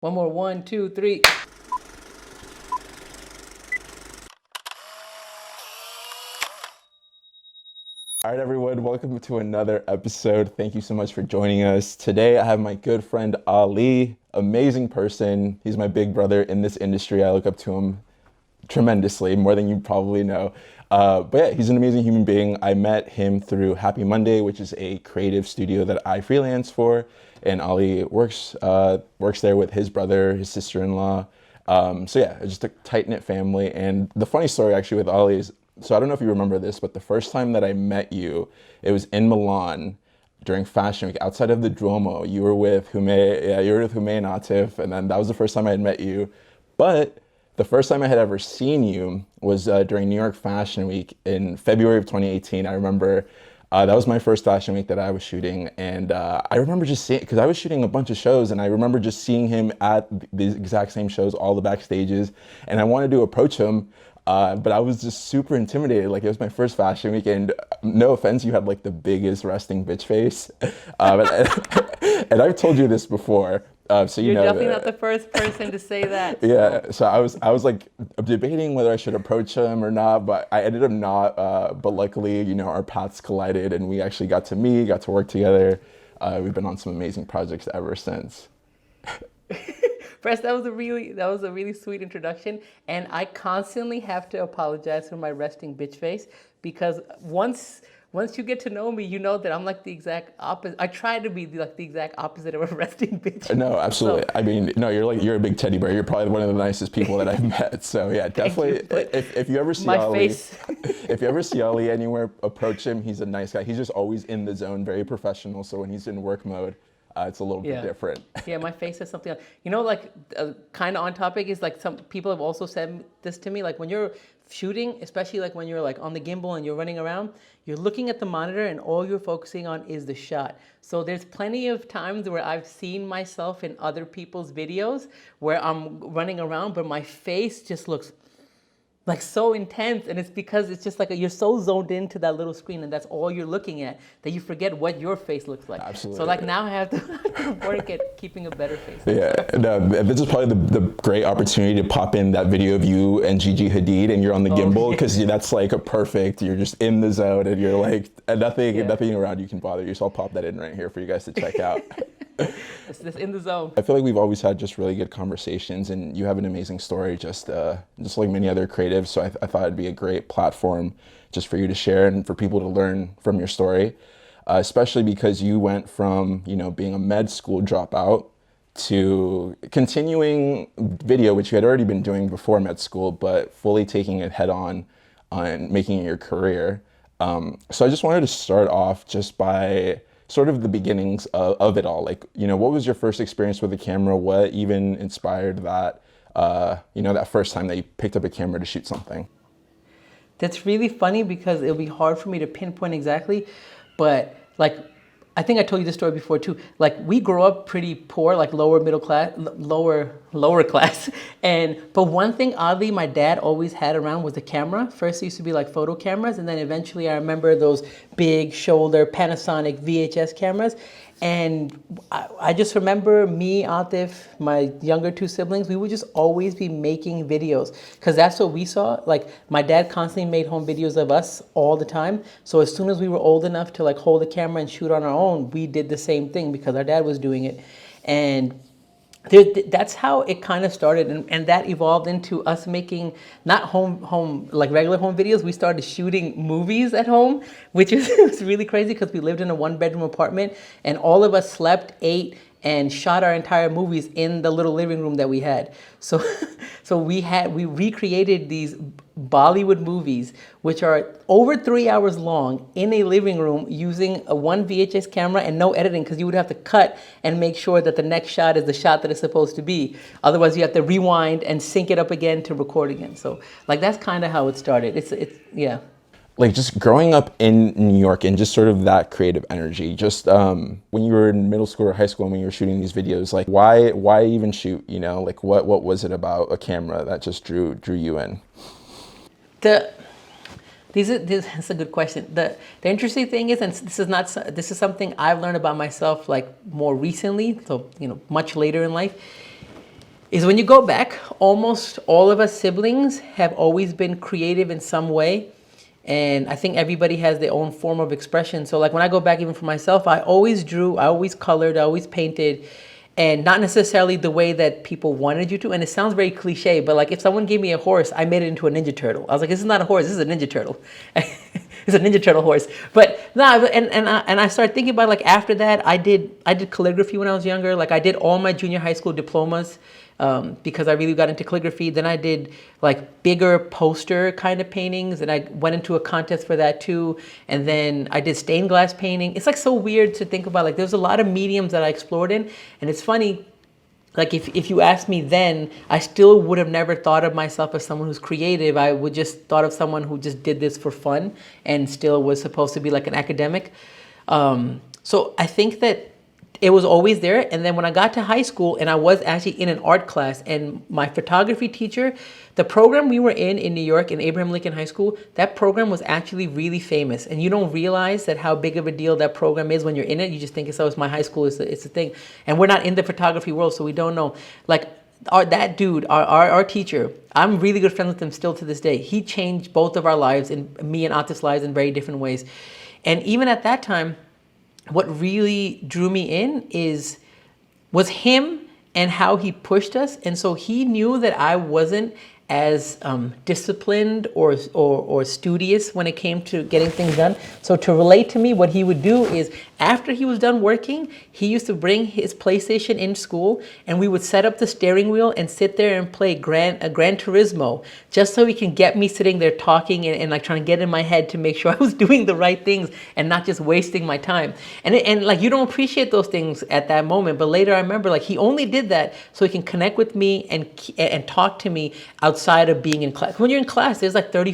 One more, 1, 2, 3. All right, everyone, welcome to another episode. Thank you so much for joining us. Today, I have my good friend Ali, amazing person. He's my big brother in this industry. I look up to him tremendously, more than you probably know. But yeah, he's an amazing human being. I met him through Happy Monday, which is a creative studio that I freelance for. And Ali works there with his brother, his sister-in-law. So yeah, it's just a tight-knit family. And the funny story actually with Ali is, so I don't know if you remember this, but the first time that I met you, it was in Milan during Fashion Week outside of the Duomo. You were with Hume, yeah, you were with Hume and Atif, and then that was the first time I had met you. But the first time I had ever seen you was during New York Fashion Week in February of 2018. I remember that was my first Fashion Week that I was shooting, and I remember just seeing, because I was shooting a bunch of shows, and I remember just seeing him at the exact same shows, all the backstages, and I wanted to approach him. But I was just super intimidated. Like, it was my first Fashion Week, and no offense, you had like the biggest resting bitch face. And I've told you this before, so you You're know definitely that. not the first person to say that. Yeah, so I was like debating whether I should approach him or not, but I ended up not. But luckily, you know, our paths collided, and we actually got to meet, got to work together. We've been on some amazing projects ever since. First, that was a really sweet introduction, and I constantly have to apologize for my resting bitch face because once you get to know me, you know that I'm like the exact opposite. I try to be like the exact opposite of a resting bitch. No, absolutely. So I mean, no, you're a big teddy bear. You're probably one of the nicest people that I've met. So yeah, thank you, definitely. but If you ever see my Ali, face. if you ever see Ali anywhere, approach him. He's a nice guy. He's just always in the zone, very professional. So when he's in work mode, it's a little bit Yeah. different. Yeah, my face has something. You know, like kind of on topic is like some people have also said this to me. Like when you're shooting, especially like when you're like on the gimbal and you're running around, you're looking at the monitor and all you're focusing on is the shot. So there's plenty of times where I've seen myself in other people's videos where I'm running around, but my face just looks like so intense, and it's because it's just like you're so zoned into that little screen and that's all you're looking at that you forget what your face looks like. So like Absolutely. now I have to work at keeping a better face. Yeah, no, this is probably the great opportunity to pop in that video of you and Gigi Hadid, and you're on the Oh gimbal, yeah, because that's like a perfect. You're just in the zone, and you're like, and yeah. nothing around you can bother you. So I'll pop that in right here for you guys to check out. It's just in the zone. I feel like we've always had just really good conversations, and you have an amazing story, just like many other creatives. So I thought it'd be a great platform just for you to share and for people to learn from your story, especially because you went from, you know, being a med school dropout to continuing video, which you had already been doing before med school, but fully taking it head on making it your career. So I just wanted to start off just by sort of the beginnings of it all. Like, you know, what was your first experience with the camera? What even inspired that, you know, that first time that you picked up a camera to shoot something? That's really funny because it'll be hard for me to pinpoint exactly, but like I think I told you this story before too. Like we grew up pretty poor, like lower middle class, lower class, and but one thing oddly my dad always had around was the camera. First it used to be like photo cameras, and then eventually I remember those big shoulder Panasonic VHS cameras. And I just remember me, Atif, my younger two siblings, we would just always be making videos because that's what we saw. Like my dad constantly made home videos of us all the time. So as soon as we were old enough to like hold a camera and shoot on our own, we did the same thing because our dad was doing it. And that's how it kind of started, and that evolved into us making not home like regular home videos. We started shooting movies at home, which is it was really crazy because we lived in a one-bedroom apartment and all of us slept, ate, and shot our entire movies in the little living room that we had. So so we recreated these Bollywood movies, which are over 3 hours long, in a living room using a one VHS camera and no editing, because you would have to cut and make sure that the next shot is the shot that it's supposed to be. Otherwise, you have to rewind and sync it up again to record again. So, like that's kind of how it started. It's yeah. Like just growing up in New York and just sort of that creative energy, just when you were in middle school or high school and when you were shooting these videos, like why even shoot, you know, like what was it about a camera that just drew you in? The That's a good question. The interesting thing is, and this is something I've learned about myself like more recently, so you know, much later in life. is when you go back, almost all of us siblings have always been creative in some way. And I think everybody has their own form of expression. So like when I go back even for myself, I always drew, I always colored, I always painted, and not necessarily the way that people wanted you to. And it sounds very cliche, but like if someone gave me a horse, I made it into a Ninja Turtle. I was like, this is not a horse, this is a Ninja Turtle. It's a Ninja Turtle horse. But no, and I started thinking about like after that, I did calligraphy when I was younger. Like I did all my junior high school diplomas. Because I really got into calligraphy. Then I did like bigger poster kind of paintings, and I went into a contest for that too. And then I did stained glass painting. It's like so weird to think about. Like there's a lot of mediums that I explored in, and it's funny. Like if you asked me then, I still would have never thought of myself as someone who's creative. I would just thought of someone who just did this for fun and still was supposed to be like an academic. So I think that it was always there. And then when I got to high school and I was actually in an art class, and my photography teacher, the program we were in New York in Abraham Lincoln High School, that program was actually really famous. And you don't realize that how big of a deal that program is when you're in it. You just think it's my high school, it's a thing. And we're not in the photography world, so we don't know. Like that dude, our teacher, I'm really good friends with him still to this day. He changed both of our lives, and me and Atif's lives, in very different ways. And even at that time, what really drew me in was him and how he pushed us. And so he knew that I wasn't as disciplined or studious when it came to getting things done. So to relate to me, what he would do is after he was done working, he used to bring his PlayStation in school, and we would set up the steering wheel and sit there and play Gran Turismo, just so he can get me sitting there talking and like trying to get in my head to make sure I was doing the right things and not just wasting my time. And like you don't appreciate those things at that moment, but later I remember like he only did that so he can connect with me and talk to me outside of being in class. When you're in class, there's like 30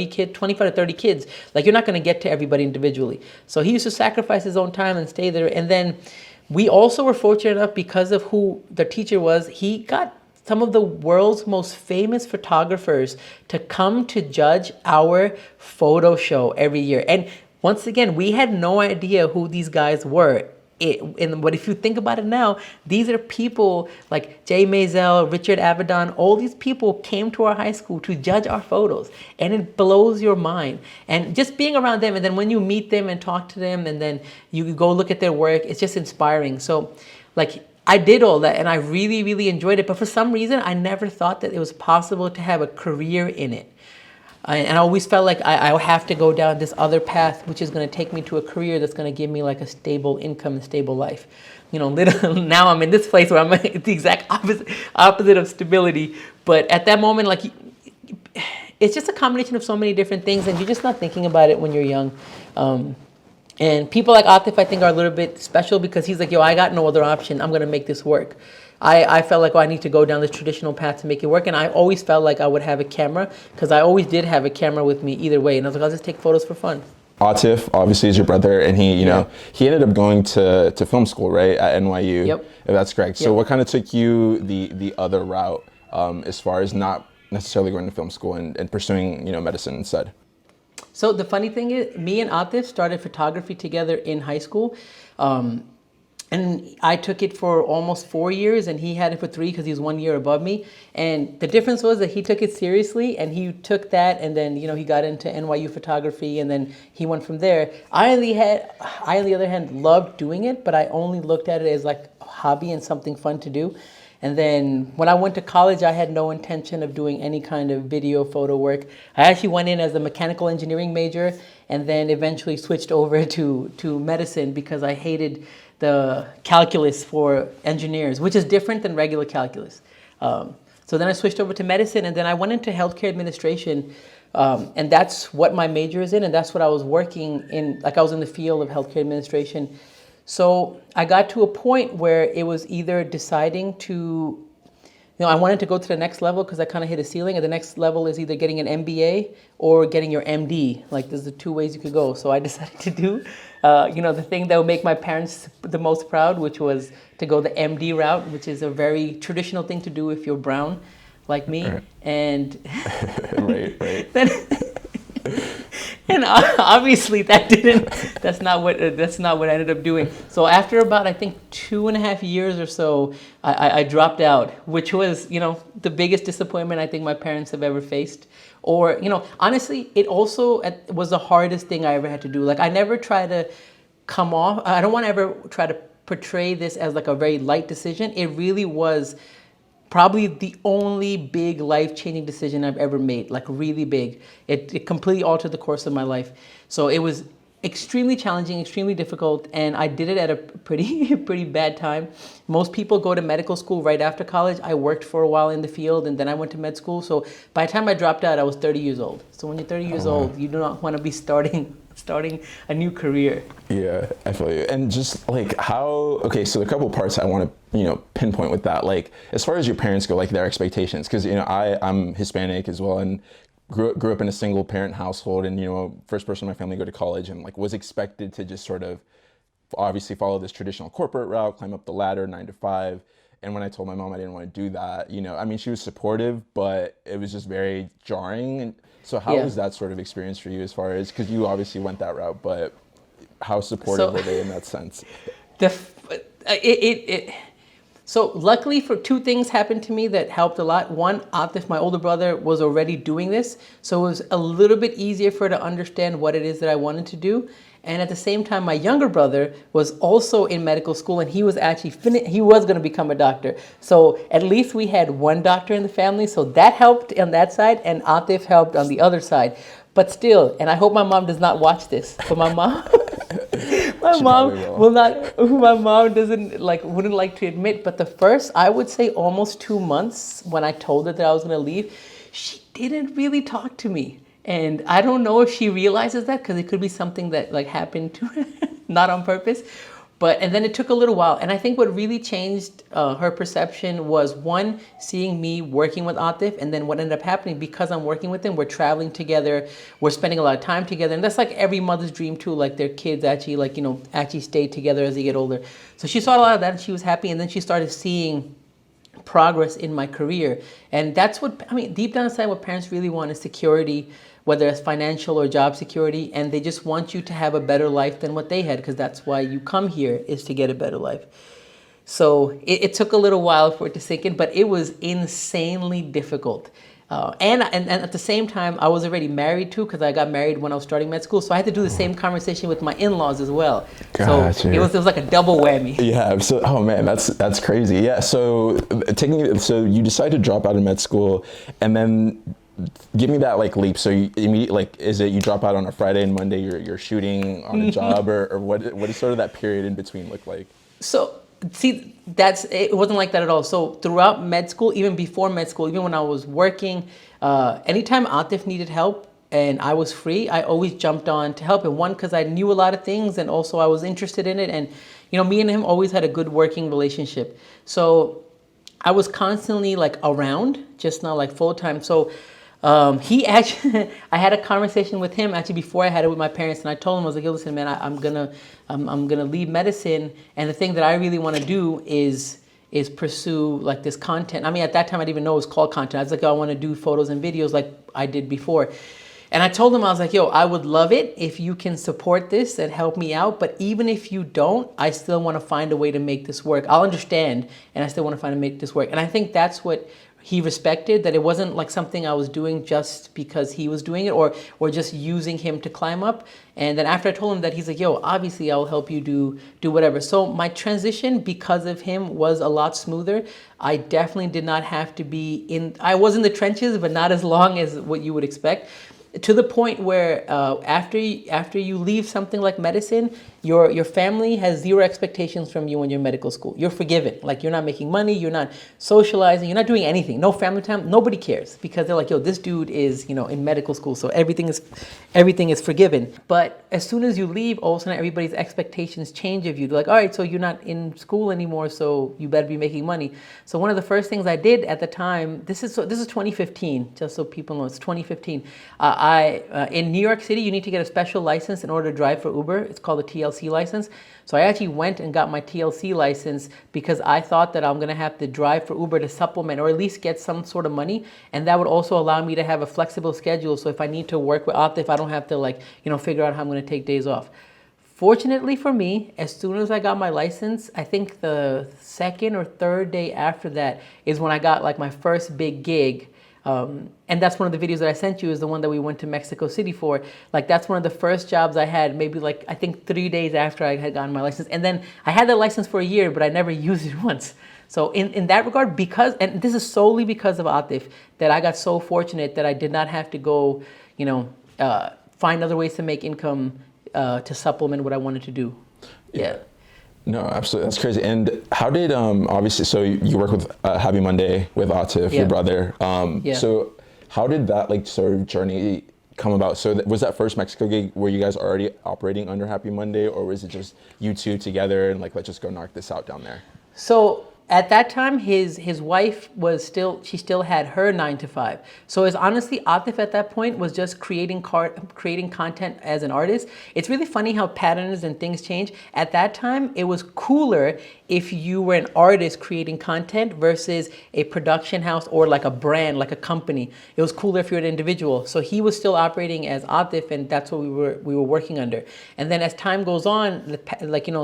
kids, 25 to 30 kids. Like you're not going to get to everybody individually. So he used to sacrifice his own time and stay there. And then we also were fortunate enough, because of who the teacher was, he got some of the world's most famous photographers to come to judge our photo show every year. And once again, we had no idea who these guys were. But if you think about it now, these are people like Jay Maisel, Richard Avedon, all these people came to our high school to judge our photos, and it blows your mind. And just being around them, and then when you meet them and talk to them, and then you go look at their work, it's just inspiring. So like I did all that, and I really, really enjoyed it. But for some reason, I never thought that it was possible to have a career in it. And I always felt like I have to go down this other path, which is going to take me to a career that's going to give me like a stable income and stable life. You know, now I'm in this place where I'm the exact opposite of stability. But at that moment, like, it's just a combination of so many different things, and you're just not thinking about it when you're young. And people like Atif, I think, are a little bit special because he's like, yo, I got no other option. I'm going to make this work. I felt like, oh, I need to go down this traditional path to make it work. And I always felt like I would have a camera, because I always did have a camera with me either way. And I was like, I'll just take photos for fun. Atif, obviously, is your brother, and he, you know, he ended up going to film school, right, at NYU. Yep. If that's correct. So Yep. what kind of took you the other route, as far as not necessarily going to film school and pursuing, you know, medicine instead? So the funny thing is, me and Atif started photography together in high school. And I took it for almost 4 years, and he had it for 3 because he was 1 year above me. And the difference was that he took it seriously, and he took that, and then, you know, he got into NYU photography, and then he went from there. I, on the other hand, loved doing it, but I only looked at it as like a hobby and something fun to do. And then when I went to college, I had no intention of doing any kind of video photo work. I actually went in as a mechanical engineering major, and then eventually switched over to medicine because I hated the calculus for engineers, which is different than regular calculus. So then I switched over to medicine, and then I went into healthcare administration, and that's what my major is in, and that's what I was working in. Like I was in the field of healthcare administration. So I got to a point where it was either deciding to, you know, I wanted to go to the next level because I kind of hit a ceiling, and the next level is either getting an MBA or getting your MD. Like there's the 2 ways you could go. So I decided to do, you know, the thing that would make my parents the most proud, which was to go the MD route, which is a very traditional thing to do if you're brown, like me. Right. And right. And obviously that's not what I ended up doing. So after about, I think, 2.5 years or so, I dropped out, which was, the biggest disappointment I think my parents have ever faced. Or, honestly, it also was the hardest thing I ever had to do. Like, I never try to come off, I don't want to ever try to portray this as like a very light decision. It really was probably the only big life-changing decision I've ever made, like really big. It completely altered the course of my life. So it was extremely challenging, extremely difficult, and I did it at a pretty bad time. Most people go to medical school right after college. I worked for a while in the field, and then I went to med school. So by the time I dropped out, I was 30 years old. So when you're 30 years old, you do not want to be starting a new career. Yeah, I feel you. And just like okay, so a couple parts I want to, pinpoint with that. Like, as far as your parents go, like their expectations, because, I'm Hispanic as well, and grew up in a single parent household, and, first person in my family to go to college, and like was expected to just sort of obviously follow this traditional corporate route, climb up the ladder 9 to 5. And when I told my mom I didn't want to do that, she was supportive, but it was just very jarring. And so how was that sort of experience for you, as far as, because you obviously went that route, but how supportive were they in that sense? So luckily, for two things happened to me that helped a lot. One, Atif, my older brother, was already doing this, so it was a little bit easier for her to understand what it is that I wanted to do. And at the same time, my younger brother was also in medical school, and he was actually he was going to become a doctor. So at least we had one doctor in the family, so that helped on that side, and Atif helped on the other side. But still, and I hope my mom does not watch this, but my mom wouldn't like to admit, but the first, I would say, almost 2 months when I told her that I was going to leave, she didn't really talk to me. And I don't know if she realizes that, because it could be something that like happened to her, not on purpose. And then it took a little while. And I think what really changed her perception was, one, seeing me working with Atif, and then what ended up happening, because I'm working with him, we're traveling together, we're spending a lot of time together. And that's like every mother's dream too, like their kids actually stay together as they get older. So she saw a lot of that, and she was happy. And then she started seeing progress in my career. And that's deep down inside, what parents really want is security, whether it's financial or job security, and they just want you to have a better life than what they had, because that's why you come here, is to get a better life. So it took a little while for it to sink in, but it was insanely difficult. And at the same time, I was already married too, because I got married when I was starting med school. So I had to do the same conversation with my in-laws as well. Gotcha. So it was like a double whammy. Yeah. So, oh man, that's crazy. Yeah. So you decided to drop out of med school, and then give me that like leap. So you immediately, like, is it you drop out on a Friday and Monday you're shooting on a job, or what does sort of that period in between look like? So see, it wasn't like that at all. So throughout med school, even before med school, even when I was working, anytime Atif needed help and I was free, I always jumped on to help him. One, because I knew a lot of things, and also I was interested in it. And, me and him always had a good working relationship. So I was constantly like around, just not like full time. So he actually, I had a conversation with him actually before I had it with my parents, and I told him, I was like, yo, listen, man, I'm gonna leave medicine, and the thing that I really want to do is pursue like this content. I mean, at that time I didn't even know it was called content. I was like, I want to do photos and videos like I did before. And I told him, I was like, yo, I would love it if you can support this and help me out. But even if you don't, I still want to find a way to make this work. I'll understand, and I still want to find a way to make this work. And I think that's what he respected, that it wasn't like something I was doing just because he was doing it, or just using him to climb up. And then after I told him that, he's like, yo, obviously I'll help you do whatever. So my transition, because of him, was a lot smoother. I definitely did not have to I was in the trenches, but not as long as what you would expect. To the point where after you leave something like medicine, your family has zero expectations from you when you're in medical school. You're forgiven. Like, you're not making money, you're not socializing, you're not doing anything. No family time. Nobody cares, because they're like, yo, this dude is in medical school, so everything is forgiven. But as soon as you leave, all of a sudden everybody's expectations change of you. They're like, all right, so you're not in school anymore, so you better be making money. So one of the first things I did at the time, this is 2015, just so people know, it's 2015. In New York City, you need to get a special license in order to drive for Uber. It's called a TLC TLC license. So I actually went and got my TLC license because I thought that I'm gonna have to drive for Uber to supplement or at least get some sort of money, and that would also allow me to have a flexible schedule. So if I need to work with Atif, I don't have to figure out how I'm gonna take days off. Fortunately for me, as soon as I got my license, I think the second or third day after that is when I got like my first big gig. And that's one of the videos that I sent you, is the one that we went to Mexico City for. Like, that's one of the first jobs I had, maybe like, I think 3 days after I had gotten my license. And then I had that license for a year, but I never used it once. So in that regard, and this is solely because of Atif, that I got so fortunate that I did not have to go, find other ways to make income to supplement what I wanted to do. Yeah. No, absolutely. That's crazy. And how did, obviously, so you work with Happy Monday with Atif, your brother. So how did that sort of journey come about? So was that first Mexico gig, were you guys already operating under Happy Monday, or was it just you two together and let's just go knock this out down there? So at that time, his wife she still had her 9 to 5. So it's honestly, Atif at that point was just creating content as an artist. It's really funny how patterns and things change. At that time, it was cooler if you were an artist creating content versus a production house or like a brand, like a company. It was cooler if you're an individual. So he was still operating as Atif, and that's what we were working under. And then as time goes on,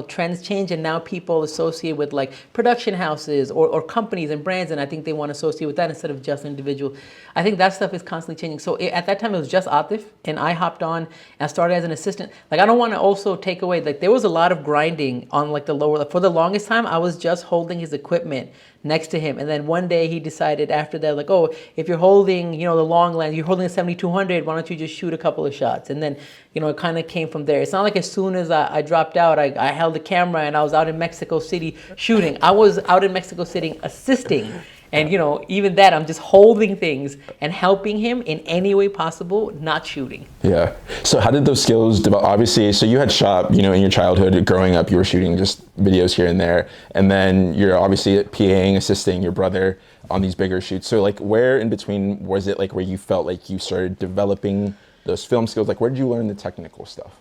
trends change, and now people associate with like production houses or companies and brands, and I think they want to associate with that instead of just an individual. I think that stuff is constantly changing. So at that time, it was just Atif, and I hopped on and started as an assistant. Like, I don't want to also take away, like, there was a lot of grinding on like the lower, for the longest time, I was just holding his equipment next to him. And then one day he decided after that, like, oh, if you're holding, the long lens, you're holding a 7200, why don't you just shoot a couple of shots? And then, it kind of came from there. It's not like as soon as I dropped out, I held the camera and I was out in Mexico City shooting. I was out in Mexico City assisting. And, even that, I'm just holding things and helping him in any way possible, not shooting. Yeah. So how did those skills develop? Obviously, so you had shot, in your childhood, growing up, you were shooting just videos here and there. And then you're obviously PAing, assisting your brother on these bigger shoots. So where in between was it where you felt like you started developing those film skills? Where did you learn the technical stuff?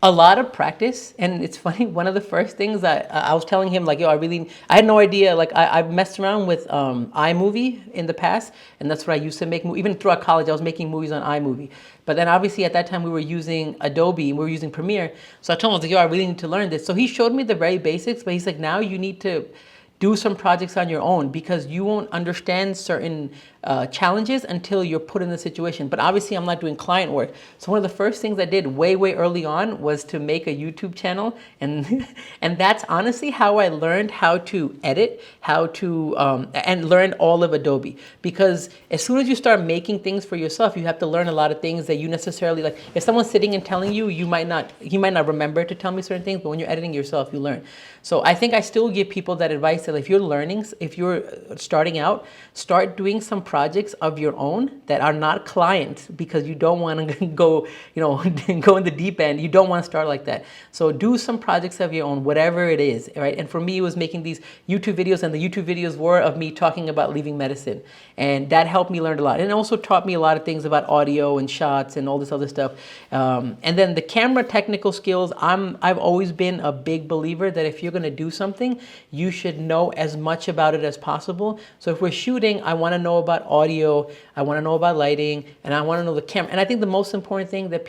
A lot of practice. And it's funny, one of the first things I was telling him, I had no idea, I messed around with iMovie in the past, and that's what I used to make, even throughout college, I was making movies on iMovie. But then obviously at that time we were using Adobe, and we were using Premiere. So I told him, I really need to learn this. So he showed me the very basics, but he's like, now you need to do some projects on your own, because you won't understand certain challenges until you're put in the situation. But obviously I'm not doing client work. So one of the first things I did way early on was to make a YouTube channel. And and that's honestly how I learned how to edit, how to, and learn all of Adobe. Because as soon as you start making things for yourself, you have to learn a lot of things that you necessarily, if someone's sitting and telling you, he might not remember to tell me certain things, but when you're editing yourself, you learn. So I think I still give people that advice that if you're starting out, start doing some projects of your own that are not clients, because you don't want to go in the deep end. You don't want to start like that. So do some projects of your own, whatever it is, right? And for me, it was making these YouTube videos, and the YouTube videos were of me talking about leaving medicine. And that helped me learn a lot. And it also taught me a lot of things about audio and shots and all this other stuff. And then the camera technical skills, I've always been a big believer that if you're going to do something, you should know as much about it as possible. So if we're shooting, I want to know about audio, I want to know about lighting, and I want to know the camera. And I think the most important thing that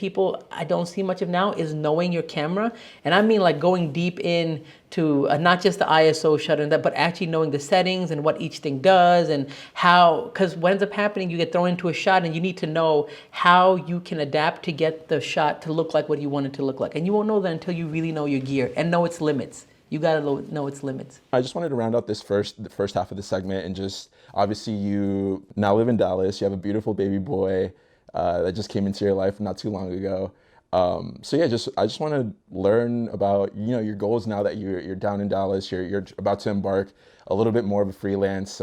I don't see much of now is knowing your camera. And I mean going deep in to not just the ISO shutter and that, but actually knowing the settings and what each thing does and how, because what ends up happening, you get thrown into a shot and you need to know how you can adapt to get the shot to look like what you want it to look like. And you won't know that until you really know your gear and know its limits. You gotta know its limits. I just wanted to round out the first half of the segment, and just obviously you now live in Dallas. You have a beautiful baby boy that just came into your life not too long ago. So yeah, I just want to learn about your goals now that you're down in Dallas. You're about to embark a little bit more of a freelance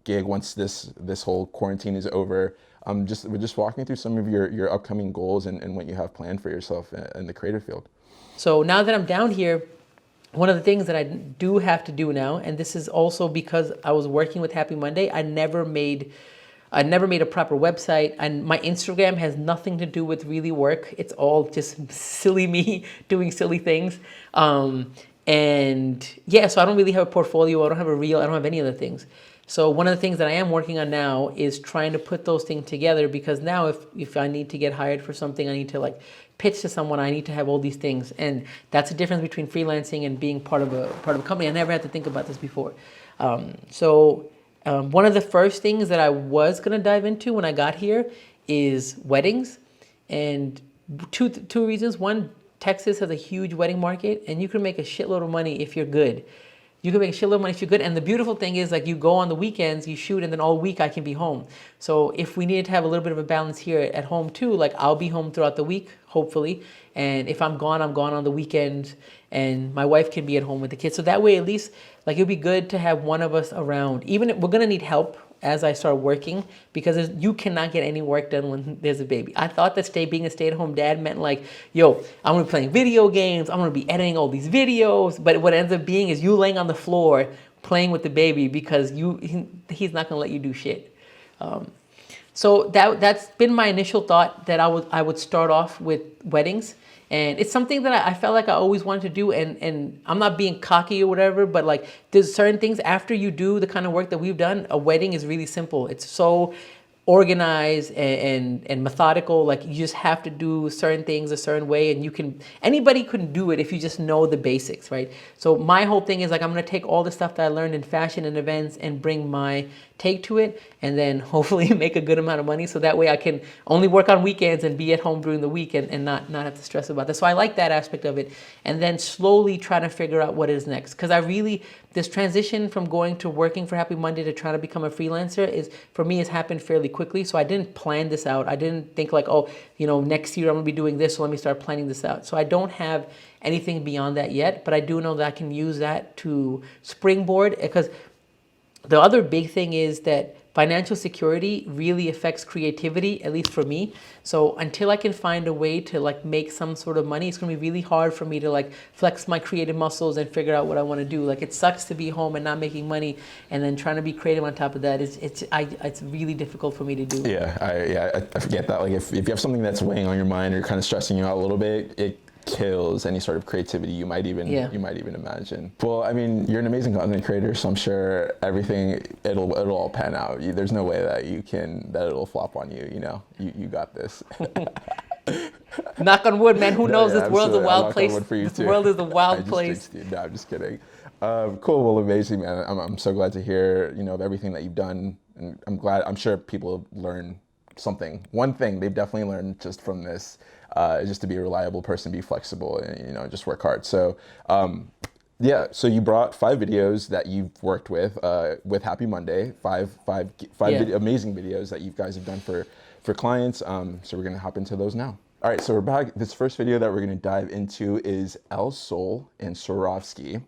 gig once this whole quarantine is over. Just walking through some of your upcoming goals and what you have planned for yourself in the creative field. So now that I'm down here, one of the things that I do have to do now, and this is also because I was working with Happy Monday, I never made I never made a proper website, and my Instagram has nothing to do with really work. It's all just silly me doing silly things. And yeah, so I don't really have a portfolio. I don't have a reel. I don't have any of the things. So one of the things that I am working on now is trying to put those things together, because now if I need to get hired for something, I need to like pitch to someone, I need to have all these things. And that's the difference between freelancing and being part of a company. I never had to think about this before. One of the first things that I was gonna dive into when I got here is weddings, and two reasons. One, Texas has a huge wedding market, and you can make a shitload of money if you're good. You can make a shitload of money if you're good. And the beautiful thing is, like, you go on the weekends, you shoot, and then all week I can be home. So if we needed to have a little bit of a balance here at home too, like, I'll be home throughout the week, hopefully. And if I'm gone on the weekend, and my wife can be at home with the kids. So that way, at least, like, it'd be good to have one of us around. Even if we're gonna need help as I start working, because you cannot get any work done when there's a baby. I thought that being a stay-at-home dad meant like, yo, I'm gonna be playing video games, I'm gonna be editing all these videos, but what ends up being is you laying on the floor playing with the baby, because he's not gonna let you do shit. So that's been my initial thought, that I would start off with weddings. And it's something that I felt like I always wanted to do, and I'm not being cocky or whatever, but like, there's certain things after you do the kind of work that we've done, a wedding is really simple. It's so organized and methodical. Like, you just have to do certain things a certain way, and anybody can do it if you just know the basics, right? So my whole thing is like, I'm gonna take all the stuff that I learned in fashion and events and bring my take to it, and then hopefully make a good amount of money, so that way I can only work on weekends and be at home during the week, and not have to stress about that. So I like that aspect of it, and then slowly try to figure out what is next, because this transition from going to working for Happy Monday to trying to become a freelancer for me, has happened fairly quickly. So I didn't plan this out. I didn't think like, oh, next year I'm gonna be doing this, so let me start planning this out. So I don't have anything beyond that yet, but I do know that I can use that to springboard, because the other big thing is that financial security really affects creativity, at least for me. So until I can find a way to like make some sort of money, it's gonna be really hard for me to like flex my creative muscles and figure out what I want to do. Like, it sucks to be home and not making money, and then trying to be creative on top of that. It's really difficult for me to do. Yeah, I forget that. Like, if you have something that's weighing on your mind or kind of stressing you out a little bit, it kills any sort of creativity you might even imagine. Well, I mean, you're an amazing content creator, so I'm sure it'll all pan out. There's no way that it'll flop on you. You got this. Knock on wood, man. Who knows? This world's a wild place. This world is a wild place. No, I'm just kidding. Cool. Well, amazing, man. I'm so glad to hear of everything that you've done, and I'm sure people learn something. One thing they've definitely learned just from this. Just to be a reliable person, be flexible, and just work hard. So, so you brought 5 videos that you've worked with Happy Monday, amazing videos that you guys have done for clients. So we're gonna hop into those now. All right, so we're back. This first video that we're gonna dive into is Saul and Swarovski,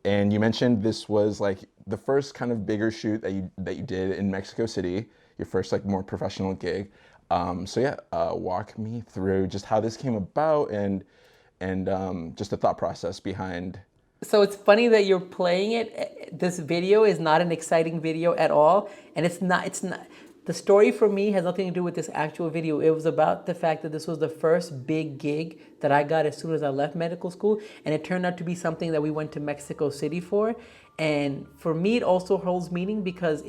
and you mentioned this was like the first kind of bigger shoot that you did in Mexico City, your first like more professional gig. Walk me through just how this came about and just the thought process behind. So it's funny that you're playing it. This video is not an exciting video at all, and it's not. The story for me has nothing to do with this actual video. It was about the fact that this was the first big gig that I got as soon as I left medical school, and it turned out to be something that we went to Mexico City for. And for me, it also holds meaning because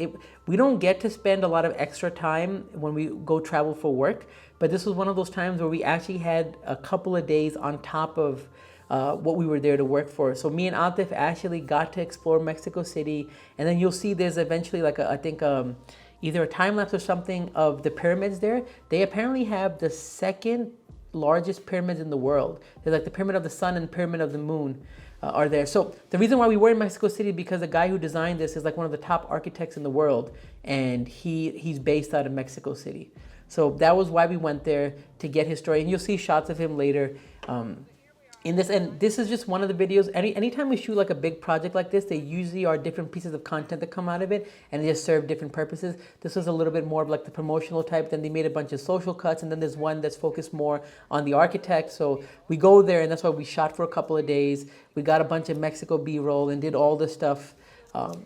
we don't get to spend a lot of extra time when we go travel for work. But this was one of those times where we actually had a couple of days on top of what we were there to work for. So me and Atif actually got to explore Mexico City. And then you'll see there's eventually like either a time lapse or something of the pyramids there. They apparently have the second largest pyramids in the world. They're like the Pyramid of the Sun and Pyramid of the Moon. Are there. So the reason why we were in Mexico City, because the guy who designed this is like one of the top architects in the world, and he's based out of Mexico City. So that was why we went there, to get his story, and you'll see shots of him later in this. And this is just one of the videos. Anytime we shoot like a big project like this, they usually are different pieces of content that come out of it, and they just serve different purposes. This was a little bit more of like the promotional type. Then they made a bunch of social cuts, and then there's one that's focused more on the architect. So we go there, and that's why we shot for a couple of days. We got a bunch of Mexico B-roll and did all this stuff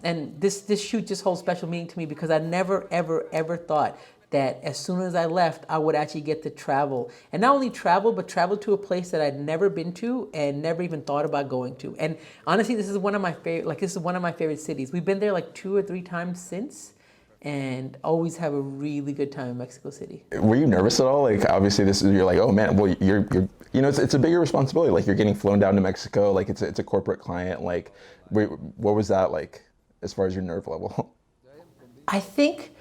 And this shoot just holds special meaning to me because I never, ever, ever thought that as soon as I left, I would actually get to travel. And not only travel, but travel to a place that I'd never been to and never even thought about going to. And honestly, this is one of my favorite cities. We've been there like 2 or 3 times since, and always have a really good time in Mexico City. Were you nervous at all? Like, obviously you're like, oh man, well, you're you know, it's a bigger responsibility. Like, you're getting flown down to Mexico. Like, it's a corporate client. Like, what was that like as far as your nerve level? I think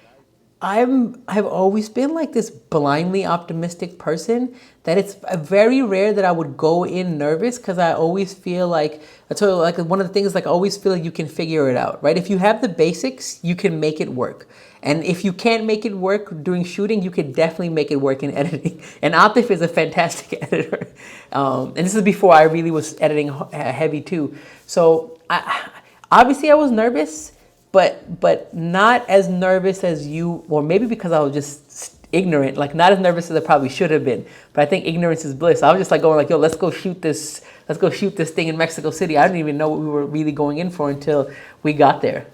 I've always been like this blindly optimistic person that it's very rare that I would go in nervous, because I always feel like, I told you, like one of the things, like I always feel like you can figure it out, right? If you have the basics, you can make it work. And if you can't make it work during shooting, you can definitely make it work in editing. And Ateeq is a fantastic editor. And this is before I really was editing heavy too. So obviously I was nervous, but not as nervous as you, or maybe because I was just ignorant, like not as nervous as I probably should have been. But I think ignorance is bliss. I was just like going like, yo, let's go shoot this thing in Mexico City. I didn't even know what we were really going in for until we got there.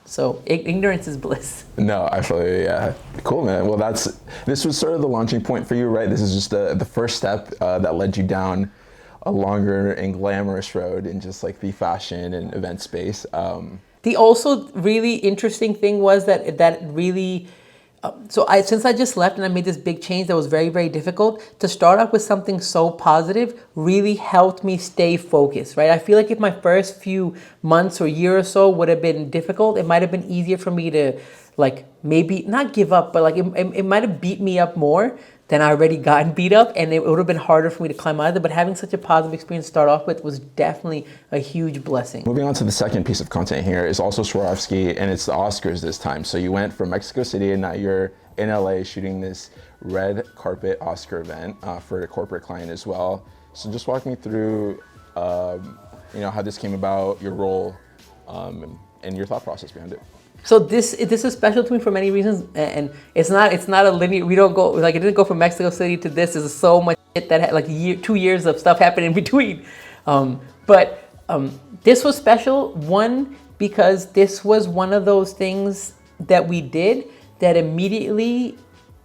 So ignorance is bliss. No, I feel you, yeah. Cool, man. Well, this was sort of the launching point for you, right? This is just the first step that led you down a longer and glamorous road in just like the fashion and event space. The also really interesting thing was that really, since I just left and I made this big change that was very, very difficult, to start off with something so positive really helped me stay focused, right? I feel like if my first few months or year or so would have been difficult, it might have been easier for me to like maybe not give up, but like it might have beat me up more than I already gotten beat up, and it would have been harder for me to climb out of it. But having such a positive experience to start off with was definitely a huge blessing. Moving on to the second piece of content here is also Swarovski, and it's the Oscars this time. So you went from Mexico City and now you're in LA shooting this red carpet Oscar event for a corporate client as well. So just walk me through how this came about, your role, and your thought process behind it. So this is special to me for many reasons, and it's not a linear. We don't go like, it didn't go from Mexico City to this. There's so much shit that like 2 years of stuff happened in between. But this was special, one, because this was one of those things that we did that immediately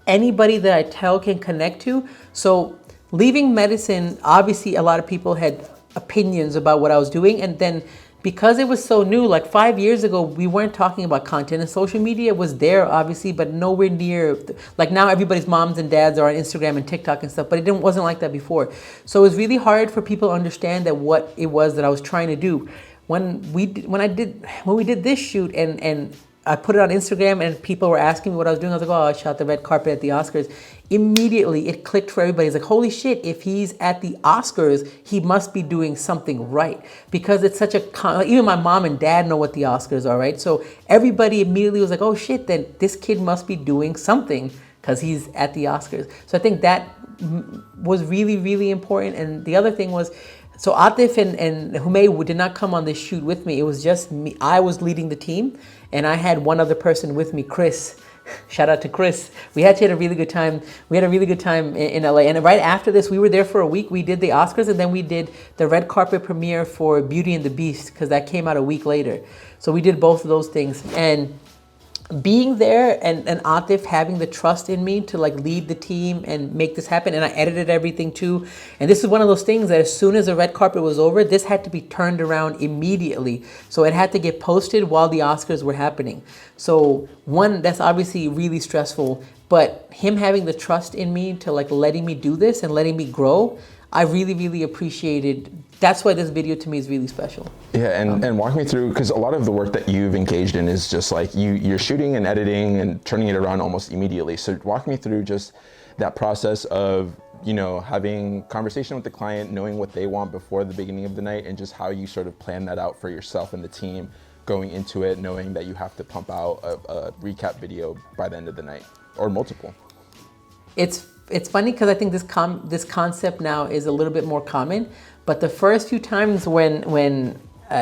anybody that I tell can connect to. So leaving medicine, obviously a lot of people had opinions about what I was doing, and then because it was so new, like 5 years ago, we weren't talking about content, and social media was there, obviously, but nowhere near, like now everybody's moms and dads are on Instagram and TikTok and stuff, but it wasn't like that before. So it was really hard for people to understand that what it was that I was trying to do. When we did this shoot and I put it on Instagram and people were asking me what I was doing, I was like, oh, I shot the red carpet at the Oscars. Immediately it clicked for everybody. It's like, holy shit, if he's at the Oscars, he must be doing something right. Because it's such a, even my mom and dad know what the Oscars are, right? So everybody immediately was like, oh shit, then this kid must be doing something because he's at the Oscars. So I think that was really, really important. And the other thing was, so Ateeq and Humay did not come on this shoot with me. It was just me. I was leading the team, and I had one other person with me, Chris. Shout out to Chris. We actually had a really good time. We had a really good time in LA. And right after this, we were there for a week. We did the Oscars, and then we did the red carpet premiere for Beauty and the Beast, because that came out a week later. So we did both of those things. And being there and Ateeq having the trust in me to like lead the team and make this happen, and I edited everything too. And this is one of those things that as soon as the red carpet was over, this had to be turned around immediately. So it had to get posted while the Oscars were happening. So one, that's obviously really stressful, but him having the trust in me to like letting me do this and letting me grow, I really, really appreciated. That's why this video to me is really special. Yeah, and walk me through, because a lot of the work that you've engaged in is just like you're shooting and editing and turning it around almost immediately. So walk me through just that process of, having conversation with the client, knowing what they want before the beginning of the night, and just how you sort of plan that out for yourself and the team going into it, knowing that you have to pump out a recap video by the end of the night, or multiple. It's funny because I think this concept now is a little bit more common, but the first few times when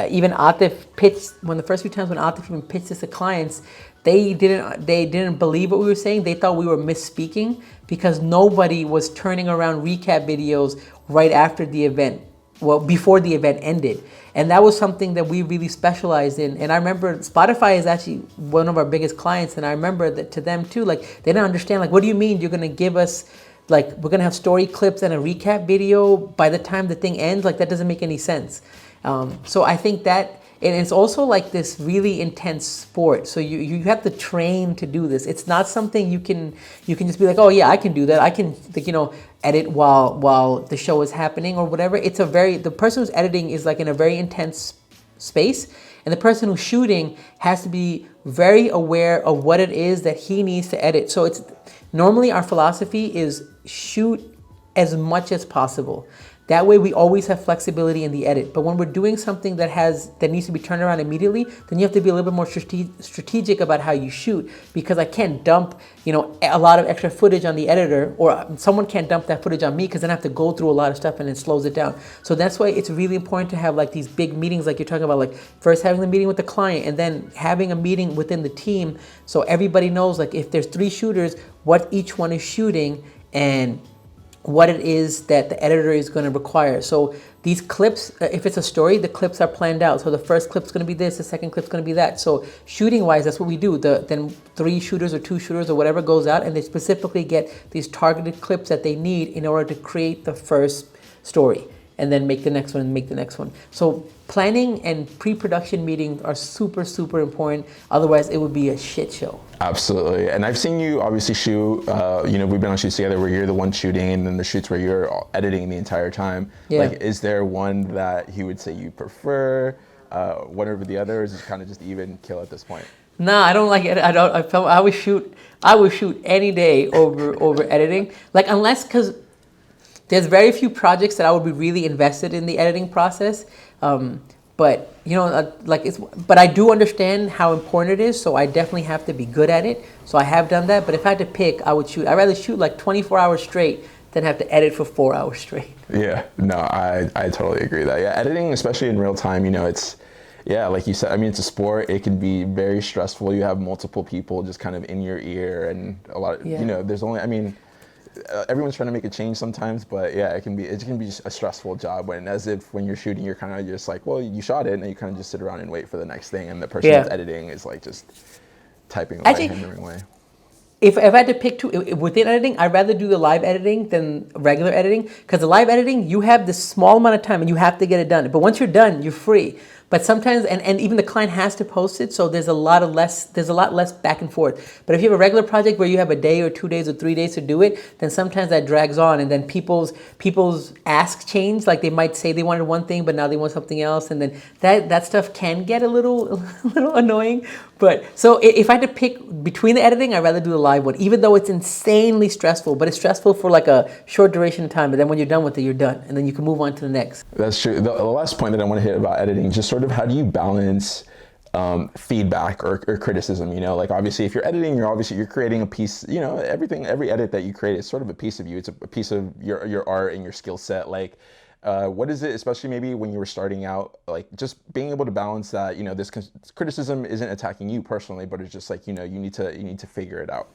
even Ateeq pitched, when Ateeq even pitched this to clients, they didn't believe what we were saying. They thought we were misspeaking because nobody was turning around recap videos right after the event. well, before the event ended. And that was something that we really specialized in. And I remember Spotify is actually one of our biggest clients. And I remember that to them too, like they didn't understand, like, what do you mean you're going to give us, like, we're going to have story clips and a recap video by the time the thing ends? Like, that doesn't make any sense. So I think that, and it's also like this really intense sport. So you have to train to do this. It's not something you can just be like, oh yeah, I can do that. I can, like, edit while the show is happening or whatever. The person who's editing is like in a very intense space, and the person who's shooting has to be very aware of what it is that he needs to edit. So it's normally our philosophy is shoot as much as possible. That way we always have flexibility in the edit. But when we're doing something that needs to be turned around immediately, then you have to be a little bit more strategic about how you shoot, because I can't dump, a lot of extra footage on the editor, or someone can't dump that footage on me, because then I have to go through a lot of stuff and it slows it down. So that's why it's really important to have like these big meetings like you're talking about, like first having the meeting with the client and then having a meeting within the team, so everybody knows, like, if there's 3 shooters, what each one is shooting and what it is that the editor is going to require. So these clips, if it's a story, the clips are planned out. So the first clip's going to be this, the second clip's going to be that. So shooting wise, that's what we do. Then 3 shooters or 2 shooters or whatever goes out, and they specifically get these targeted clips that they need in order to create the first story, and then make the next one and make the next one. So planning and pre-production meetings are super, super important. Otherwise, it would be a shit show. Absolutely. And I've seen you obviously shoot, we've been on shoots together where you're the one shooting, and then the shoots where you're editing the entire time. Yeah. Like, is there one that you would say you prefer, one over the other, or is it kind of just even kill at this point? Nah, I don't like it. I would shoot any day over editing. Like, unless, because there's very few projects that I would be really invested in the editing process. But but I do understand how important it is, so I definitely have to be good at it. So I have done that, but if I had to pick, I'd rather shoot like 24 hours straight than have to edit for 4 hours straight. Yeah, no, I totally agree with that. Yeah, editing, especially in real time, it's, yeah, like you said, I mean, it's a sport. It can be very stressful. You have multiple people just kind of in your ear, and a lot of, there's only, I mean, everyone's trying to make a change sometimes, but yeah, it can be a stressful job, when you're shooting, you're kind of just like, well, you shot it, and you kind of just sit around and wait for the next thing, and the person that's editing is like just typing away, hammering away. If I had to pick 2 within editing, I'd rather do the live editing than regular editing, because the live editing, you have this small amount of time and you have to get it done. But once you're done, you're free. But sometimes, and even the client has to post it, so there's a lot less back and forth. But if you have a regular project where you have a day or 2 days or 3 days to do it, then sometimes that drags on, and then people's asks change. Like, they might say they wanted one thing, but now they want something else, and then that stuff can get a little annoying. But so if I had to pick between the editing, I'd rather do the live one, even though it's insanely stressful. But it's stressful for like a short duration of time. But then when you're done with it, you're done, and then you can move on to the next. That's true. The last point that I want to hit about editing, just sort of how do you balance feedback or criticism? Like, obviously if you're editing, you're creating a piece, every edit that you create is sort of a piece of you. It's a piece of your art and your skill set. Like, what is it, especially maybe when you were starting out, like just being able to balance that, this criticism isn't attacking you personally, but it's just like, you need to figure it out.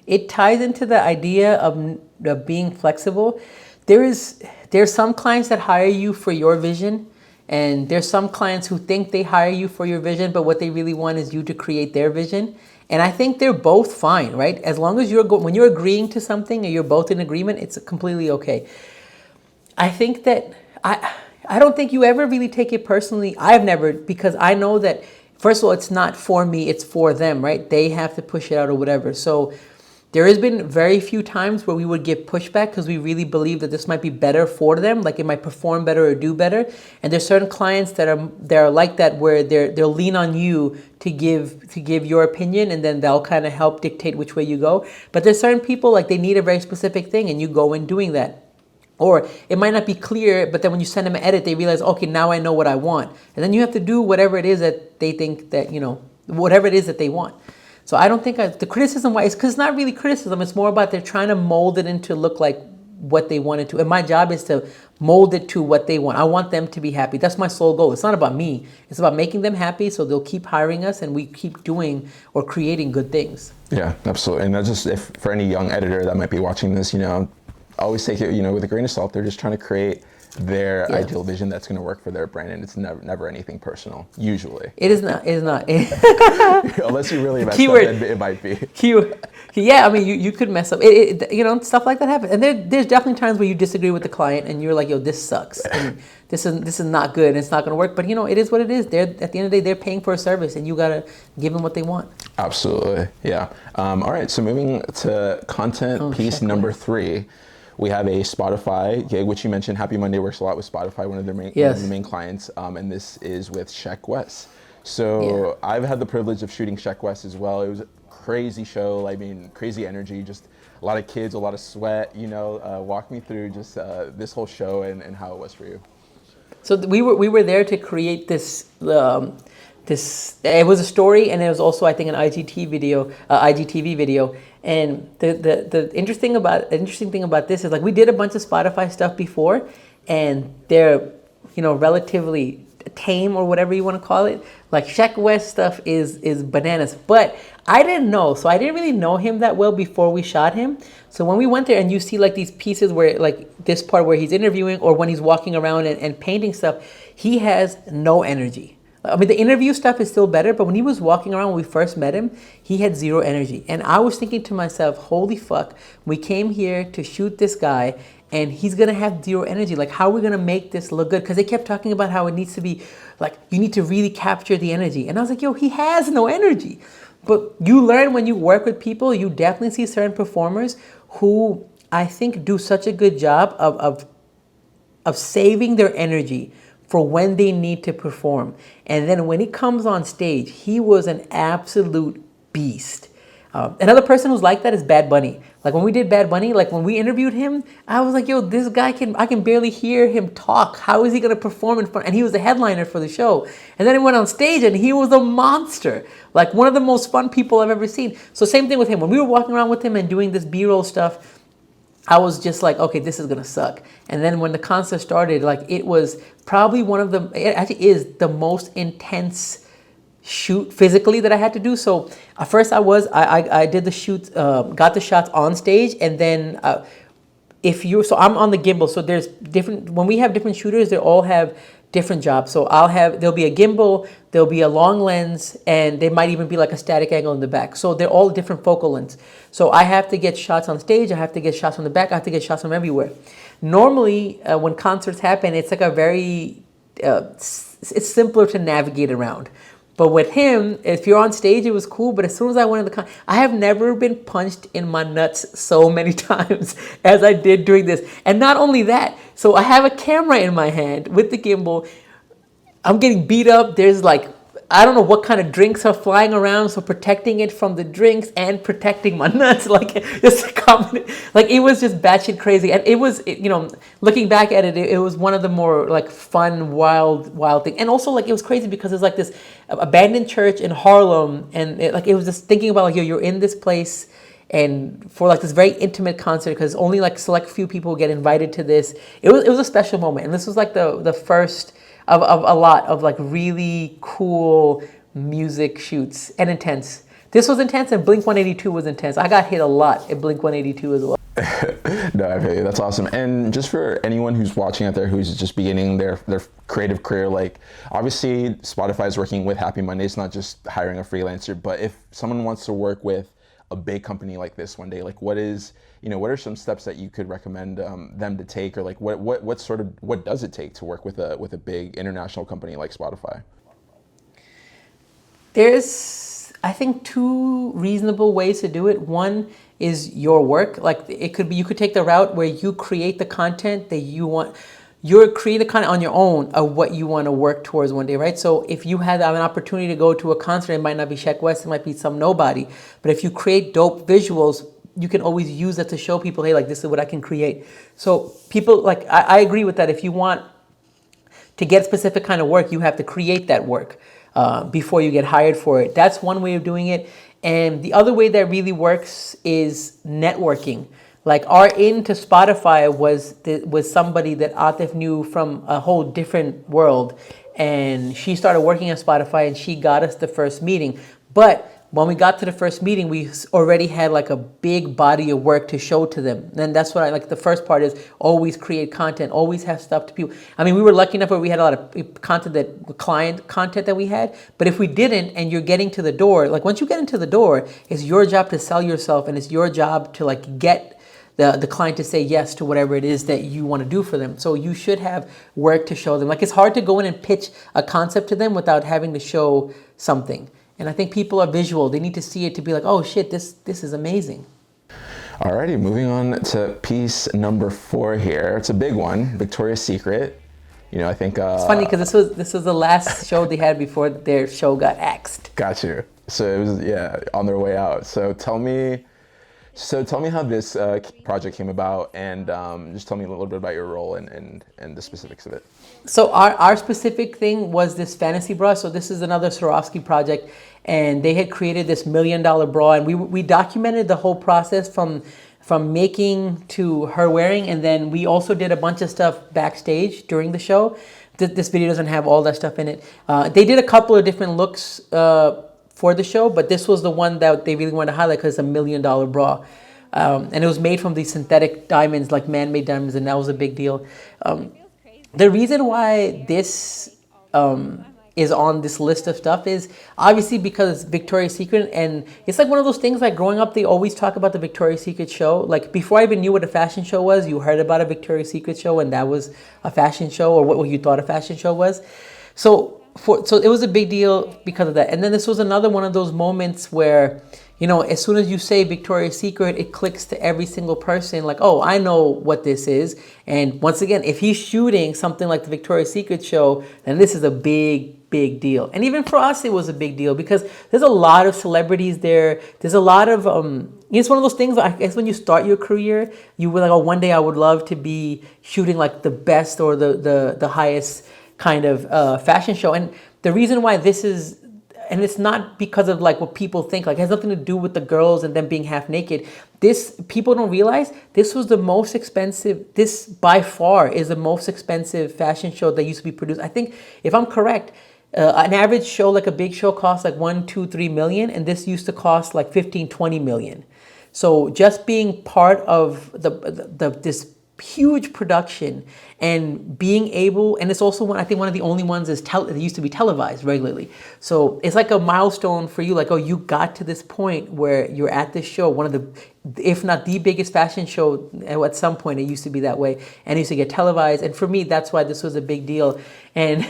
It ties into the idea of being flexible. There's some clients that hire you for your vision, and there's some clients who think they hire you for your vision, but what they really want is you to create their vision. And I think they're both fine, right? As long as when you're agreeing to something and you're both in agreement, it's completely okay. I think that I don't think you ever really take it personally. I've never, because I know that, first of all, it's not for me, it's for them, right? They have to push it out or whatever. So there has been very few times where we would give pushback because we really believe that this might be better for them, like it might perform better or do better. And there's certain clients that are like that, where they'll lean on you to give your opinion, and then they'll kind of help dictate which way you go. But there's certain people, like, they need a very specific thing, and you go in doing that. Or it might not be clear, but then when you send them an edit, they realize, okay, now I know what I want. And then you have to do whatever it is that they think that, whatever it is that they want. So I don't think the criticism wise, because it's not really criticism, it's more about they're trying to mold it into look like what they want it to. And my job is to mold it to what they want. I want them to be happy. That's my sole goal. It's not about me. It's about making them happy, so they'll keep hiring us and we keep doing or creating good things. Yeah, absolutely. And that's just, if for any young editor that might be watching this, always take it, with a grain of salt. They're just trying to create their Yeah. ideal vision that's going to work for their brand, and it's never anything personal, usually. It is not. It is not. Unless you really mess Keyword. up, it might be. Yeah, I mean, you could mess up. Stuff like that happens. And there's definitely times where you disagree with the client and you're like, yo, this sucks. And this is not good and it's not going to work. But, it is what it is. At the end of the day, they're paying for a service and you got to give them what they want. Absolutely, yeah. All right, so moving to content piece number 3. We have a Spotify gig, which you mentioned. Happy Monday works a lot with Spotify, one of the main clients, and this is with Sheck West. So I've had the privilege of shooting Sheck West as well. It was a crazy show. I mean, crazy energy, just a lot of kids, a lot of sweat. Walk me through just this whole show and how it was for you. So we were there to create this. It was a story, and it was also, I think, an IGTV video. And the interesting thing about this is, like, we did a bunch of Spotify stuff before, and they're relatively tame, or whatever you want to call it. Like, Sheck West stuff is bananas. But I didn't know, so I didn't really know him that well before we shot him. So when we went there and you see like these pieces where, like, this part where he's interviewing or when he's walking around and painting stuff, he has no energy. I mean, the interview stuff is still better, but when he was walking around when we first met him, he had zero energy. And I was thinking to myself, holy fuck, we came here to shoot this guy and he's going to have zero energy. Like, how are we going to make this look good? Because they kept talking about how it needs to be, like, you need to really capture the energy. And I was like, yo, he has no energy. But you learn when you work with people, you definitely see certain performers who I think do such a good job of saving their energy for when they need to perform. And then when he comes on stage, he was an absolute beast. Another person who's like that is Bad Bunny. Like, when we did Bad Bunny, like, when we interviewed him, I was like, yo, this guy I can barely hear him talk. How is he gonna perform in front? And he was the headliner for the show. And then he went on stage and he was a monster. Like, one of the most fun people I've ever seen. So same thing with him. When we were walking around with him and doing this B-roll stuff, I was just like, okay, this is gonna suck. And then when the concert started, like, it was probably it actually is the most intense shoot physically that I had to do. So at first I did the shoot, got the shots on stage, and then so I'm on the gimbal. So there's when we have different shooters, they all have different jobs. So there'll be a gimbal, there'll be a long lens, and there might even be like a static angle in the back. So they're all different focal lengths. So I have to get shots on stage, I have to get shots from the back, I have to get shots from everywhere. Normally, when concerts happen, it's like it's simpler to navigate around. But with him, if you're on stage, it was cool. But as soon as I went in I have never been punched in my nuts so many times as I did during this. And not only that, so I have a camera in my hand with the gimbal. I'm getting beat up. There's like, I don't know what kind of drinks are flying around, so protecting it from the drinks and protecting my nuts, like, just a combination. Like, it was just batshit crazy, and it was, looking back at it, it was one of the more like fun, wild thing. And also, like, it was crazy because it's like this abandoned church in Harlem, and it was just thinking about, like, yo, you're in this place, and for like this very intimate concert, because only like select few people get invited to this. It was a special moment, and this was like the first of a lot of like really cool music shoots, and intense. This was intense, and Blink 182 was intense. I got hit a lot at Blink 182 as well. No, I feel you. That's awesome. And just for anyone who's watching out there who's just beginning their creative career, like, obviously Spotify is working with Happy Mondays, not just hiring a freelancer. But if someone wants to work with a big company like this one day, like, what are some steps that you could recommend them to take, or like what does it take to work with a big international company like Spotify? There's, I think, 2 reasonable ways to do it. One is your work. Like, it could be, you could take the route where you create the content that you want. You're creating the content on your own of what you want to work towards one day, right? So if you had an opportunity to go to a concert, it might not be Sheck West, it might be some nobody. But if you create dope visuals, you can always use that to show people, hey, like, this is what I can create. So people, like, I agree with that. If you want to get specific kind of work, you have to create that work before you get hired for it. That's one way of doing it. And the other way that really works is networking. Like, our into Spotify was somebody that Ateeq knew from a whole different world. And she started working at Spotify, and she got us the first meeting. But when we got to the first meeting, we already had like a big body of work to show to them. And that's what I like. The first part is always create content, always have stuff to people. I mean, we were lucky enough where we had a lot of client content that we had. But if we didn't, and you're getting to the door, like once you get into the door, it's your job to sell yourself, and it's your job to like get the client to say yes to whatever it is that you want to do for them. So you should have work to show them. Like it's hard to go in and pitch a concept to them without having to show something. And I think people are visual. They need to see it to be like, oh shit, this is amazing. Alrighty, moving on to piece number 4 here. It's a big one, Victoria's Secret. You know, I think it's funny because this was the last show they had before their show got axed. Got you. So it was on their way out. So tell me how this project came about, and just tell me a little bit about your role and the specifics of it. So our specific thing was this fantasy bra. So this is another Swarovski project, and they had created this $1 million bra, and we documented the whole process from making to her wearing, and then we also did a bunch of stuff backstage during the show. This video doesn't have all that stuff in it. They did a couple of different looks for the show, but this was the one that they really wanted to highlight because it's $1 million bra. And it was made from these synthetic diamonds, like man-made diamonds, and that was a big deal. The reason why this is on this list of stuff is obviously because it's Victoria's Secret, and it's like one of those things like growing up, they always talk about the Victoria's Secret show. Like before I even knew what a fashion show was, you heard about a Victoria's Secret show, and that was a fashion show, or what you thought a fashion show was. So it was a big deal because of that. And then this was another one of those moments where, you know, as soon as you say Victoria's Secret, it clicks to every single person like, oh, I know what this is. And once again, if he's shooting something like the Victoria's Secret show, then this is a big deal. And even for us, it was a big deal because there's a lot of celebrities there. There's a lot of, it's one of those things, I guess when you start your career, you were like, oh, one day I would love to be shooting like the best or the highest kind of fashion show. And the reason why this is, and it's not because of like what people think, like it has nothing to do with the girls and them being half naked. This, people don't realize this was the most expensive, this by far is the most expensive fashion show that used to be produced. I think if I'm correct, an average show, like a big show costs like 1, 2, 3 million. And this used to cost like 15, 20 million. So just being part of this huge production and being able, and it's also one, I think one of the only ones is that used to be televised regularly. So it's like a milestone for you, like, oh, you got to this point where you're at this show, one of the, if not the biggest fashion show. At some point it used to be that way, and it used to get televised. And for me, that's why this was a big deal. And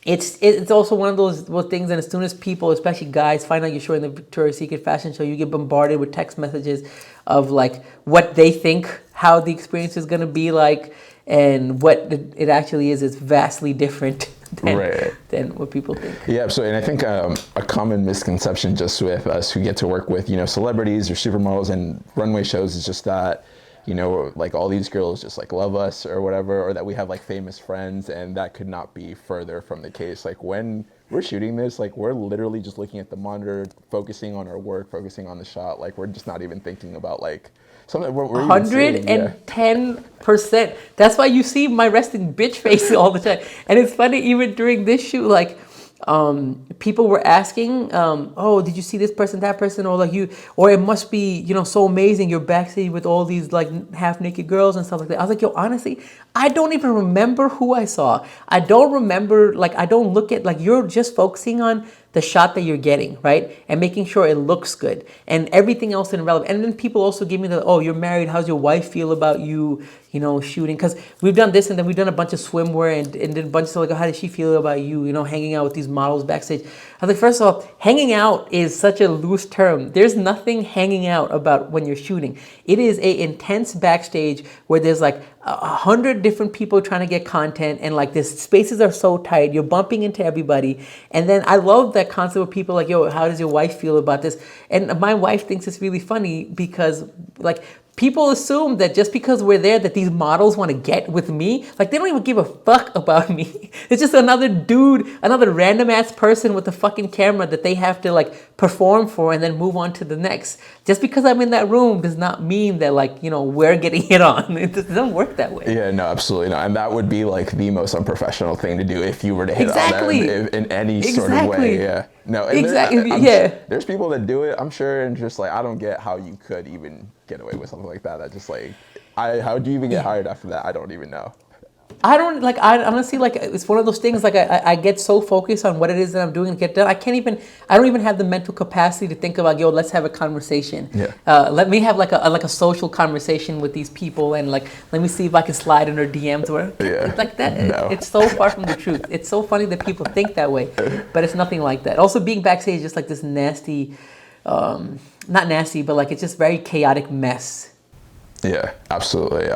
it's also one of those things, and as soon as people, especially guys, find out you're showing the Victoria's Secret fashion show, you get bombarded with text messages of like what they think how the experience is going to be like, and what it actually is vastly different than what people think. Yeah, absolutely. And I think a common misconception just with us who get to work with, you know, celebrities or supermodels and runway shows is just that, you know, like all these girls just like love us or whatever, or that we have like famous friends, and that could not be further from the case. Like when we're shooting this, like we're literally just looking at the monitor, focusing on our work, focusing on the shot. Like we're just not even thinking about like something. 110%. That's why you see my resting bitch face all the time. And it's funny, even during this shoot, like people were asking, oh, did you see this person, that person, or like you, or it must be, you know, so amazing you're backstage with all these like half naked girls and stuff like that. I was like, yo, honestly, I don't even remember who I saw. I don't remember, like, I don't look at, like, you're just focusing on the shot that you're getting, right? And making sure it looks good, and everything else is irrelevant. And then people also give me the, oh, you're married, how's your wife feel about you, you know, shooting? Because we've done this, and then we've done a bunch of swimwear and did a bunch of stuff like, oh, how does she feel about you, you know, hanging out with these models backstage? I was like, first of all, hanging out is such a loose term. There's nothing hanging out about when you're shooting. It is a intense backstage where there's like 100 different people trying to get content, and like this spaces are so tight, you're bumping into everybody. And then I love that concept of people like, yo, how does your wife feel about this? And my wife thinks it's really funny because like people assume that just because we're there that these models want to get with me. Like, they don't even give a fuck about me. It's just another dude, another random ass person with a fucking camera that they have to like perform for and then move on to the next. Just because I'm in that room does not mean that, like, you know, we're getting hit on. It just doesn't work that way. Yeah, no, absolutely not. And that would be like the most unprofessional thing to do if you were to hit on them in any sort of way. Yeah. No, and there's people that do it, I'm sure, and just like, I don't get how you could even get away with something like that. That just like, how do you even get hired after that? I don't even know. I don't, like, I honestly, like, it's one of those things, like, I get so focused on what it is that I'm doing to get done. I don't even have the mental capacity to think about, yo, let's have a conversation. Yeah. Let me have like a social conversation with these people, and like, let me see if I can slide in their DMs or like that. No. It's so far from the truth. It's so funny that people think that way, but it's nothing like that. Also, being backstage is just like this nasty, not nasty, but like, it's just very chaotic mess. Yeah, absolutely.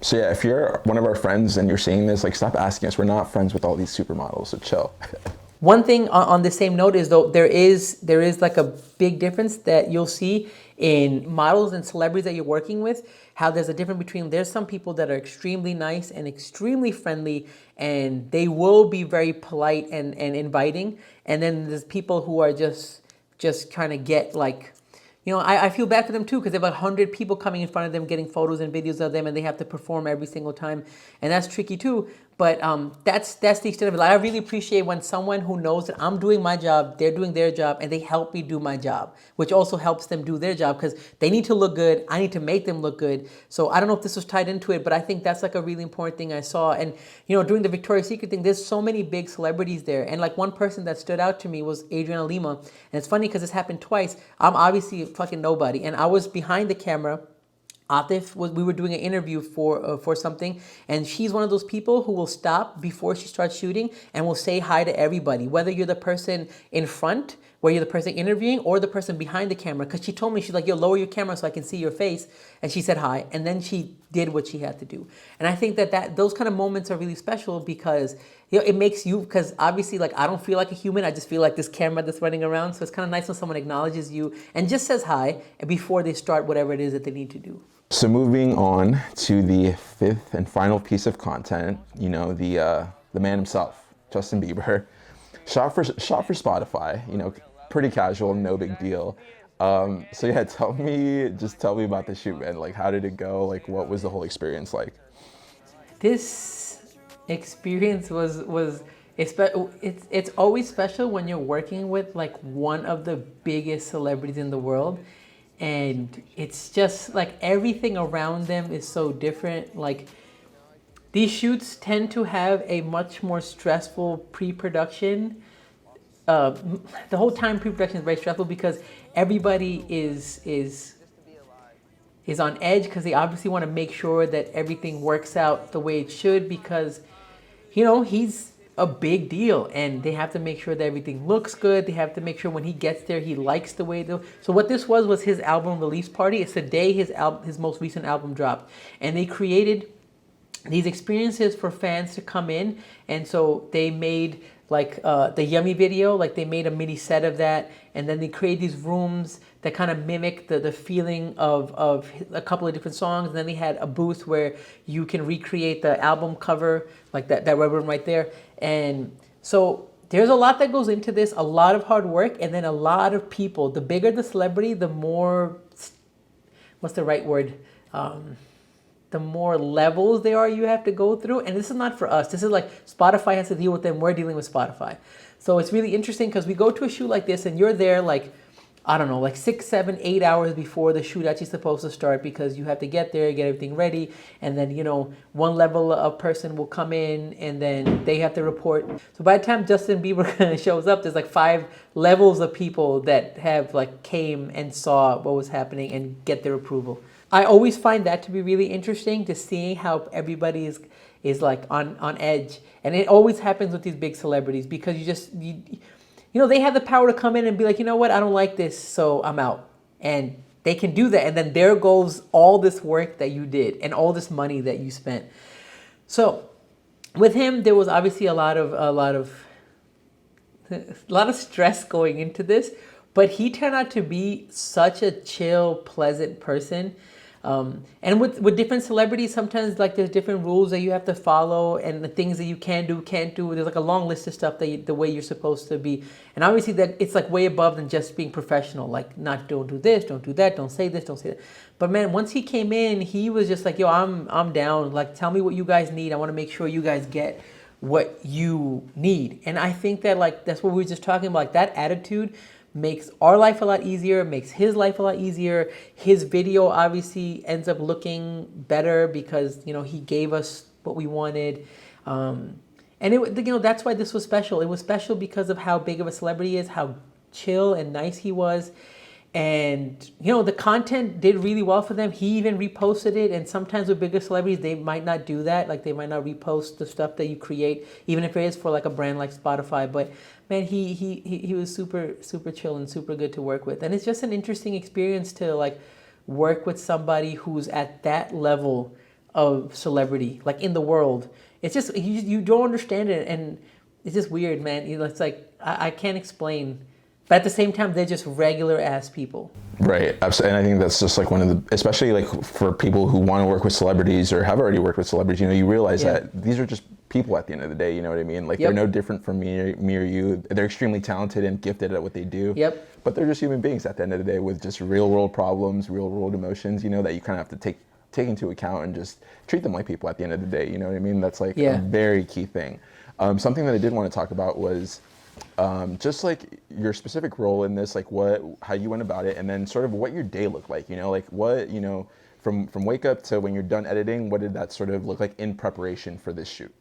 So yeah, if you're one of our friends and you're seeing this, like, stop asking us. We're not friends with all these supermodels, so chill. One thing on the same note is, though, there is like a big difference that you'll see in models and celebrities that you're working with, how there's a difference between, there's some people that are extremely nice and extremely friendly, and they will be very polite and inviting. And then there's people who are just kind of get like, you know, I feel bad for them too, because they have 100 people coming in front of them, getting photos and videos of them, and they have to perform every single time, and that's tricky too. But that's the extent of it. Like, I really appreciate when someone who knows that I'm doing my job, they're doing their job, and they help me do my job, which also helps them do their job, because they need to look good. I need to make them look good. So I don't know if this was tied into it, but I think that's like a really important thing I saw. And, you know, during the Victoria's Secret thing, there's so many big celebrities there. And like, one person that stood out to me was Adriana Lima. And it's funny because this happened twice. I'm obviously fucking nobody, and I was behind the camera. We were doing an interview for something, and she's one of those people who will stop before she starts shooting and will say hi to everybody, whether you're the person in front, where you're the person interviewing, or the person behind the camera. Because she told me, she's like, yo, lower your camera so I can see your face, and she said hi, and then she did what she had to do. And I think that those kind of moments are really special, because, you know, it makes you, because obviously, like, I don't feel like a human, I just feel like this camera that's running around. So it's kind of nice when someone acknowledges you and just says hi before they start whatever it is that they need to do. So moving on to the fifth and final piece of content, you know, the man himself, Justin Bieber, shot for Spotify, you know, pretty casual, no big deal. So yeah, tell me about the shoot, man. Like, how did it go? Like, what was the whole experience like? This experience was it's always special when you're working with like one of the biggest celebrities in the world. And it's just like everything around them is so different. Like, these shoots tend to have a much more stressful pre-production. The whole time pre-production is very stressful, because everybody is on edge, because they obviously want to make sure that everything works out the way it should, because, you know, he's a big deal, and they have to make sure that everything looks good. They have to make sure when he gets there, he likes the way they. So what this was his album release party. It's the day his most recent album dropped, and they created these experiences for fans to come in. And so they made like the Yummy video, like they made a mini set of that, and then they created these rooms that kind of mimic the feeling of a couple of different songs. And then they had a booth where you can recreate the album cover, like that red room right there. And so there's a lot that goes into this, a lot of hard work, and then a lot of people. The bigger the celebrity, the more, what's the right word? The more levels there are you have to go through. And this is not for us. This is like Spotify has to deal with them. We're dealing with Spotify. So it's really interesting, because we go to a shoot like this, and you're there like, I don't know, like 6, 7, 8 hours before the shoot actually supposed to start, because you have to get there, get everything ready. And then, you know, one level of person will come in, and then they have to report. So by the time Justin Bieber shows up, there's like 5 levels of people that have like came and saw what was happening and get their approval. I always find that to be really interesting, to see how everybody is like on edge. And it always happens with these big celebrities, because you know, they have the power to come in and be like, you know what, I don't like this, so I'm out. And they can do that. And then there goes all this work that you did and all this money that you spent. So with him, there was obviously a lot of stress going into this, but he turned out to be such a chill, pleasant person. And with different celebrities, sometimes like there's different rules that you have to follow, and the things that you can do, can't do. There's like a long list of stuff that the way you're supposed to be. And obviously that it's like way above than just being professional. Like not don't do this, don't do that, don't say this, don't say that. But man, once he came in, he was just like, yo, I'm down. Like tell me what you guys need. I want to make sure you guys get what you need. And I think that like that's what we were just talking about. Like that attitude makes our life a lot easier, makes his life a lot easier. His video obviously ends up looking better because, you know, he gave us what we wanted. And it, you know, that's why this was special. It was special because of how big of a celebrity he is, how chill and nice he was. And, you know, the content did really well for them. He even reposted it. And sometimes with bigger celebrities, they might not do that. Like they might not repost the stuff that you create, even if it is for like a brand like Spotify. But man, he was super, super chill and super good to work with. And it's just an interesting experience to like work with somebody who's at that level of celebrity, like in the world. It's just, you don't understand it. And it's just weird, man. You know, it's like, I can't explain. But at the same time, they're just regular ass people. Right, absolutely. And I think that's just like one of the, especially like for people who want to work with celebrities or have already worked with celebrities, you know, you realize that these are just people at the end of the day, you know what I mean? Like they're no different from me or you. They're extremely talented and gifted at what they do. But they're just human beings at the end of the day with just real world problems, real world emotions, you know, that you kind of have to take into account and just treat them like people at the end of the day, you know what I mean? That's like a very key thing. Something that I did want to talk about was just like your specific role in this, like how you went about it, and then sort of what your day looked like, you know, like what, you know, from wake up to when you're done editing, what did that sort of look like in preparation for this shoot?